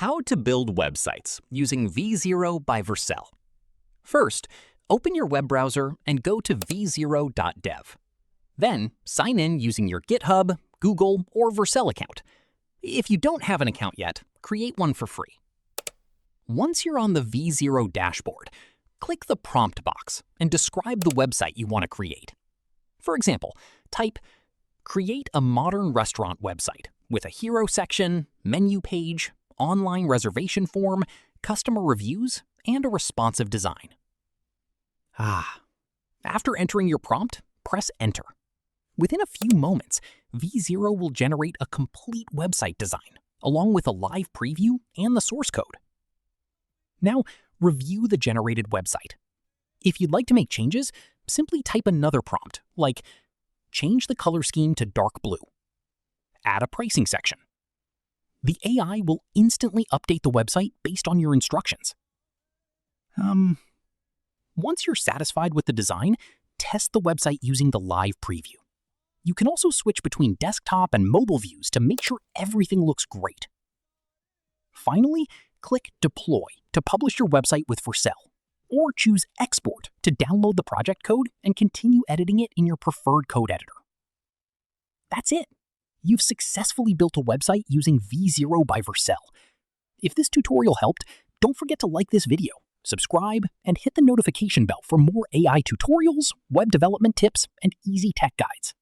How to build websites using V0 by Vercel. First, open your web browser and go to v0.dev. Then, sign in using your GitHub, Google, or Vercel account. If you don't have an account yet, create one for free. Once you're on the V0 dashboard, click the prompt box and describe the website you want to create. For example, type, "Create a modern restaurant website with a hero section, menu page, online reservation form, customer reviews, and a responsive design." After entering your prompt, press Enter. Within a few moments, V0 will generate a complete website design, along with a live preview and the source code. Now, review the generated website. If you'd like to make changes, simply type another prompt, like change the color scheme to dark blue. Add a pricing section. The AI will instantly update the website based on your instructions. Once you're satisfied with the design, test the website using the live preview. You can also switch between desktop and mobile views to make sure everything looks great. Finally, click Deploy to publish your website with Vercel, or choose Export to download the project code and continue editing it in your preferred code editor. That's it. You've successfully built a website using V0 by Vercel. If this tutorial helped, don't forget to like this video, subscribe, and hit the notification bell for more AI tutorials, web development tips, and easy tech guides.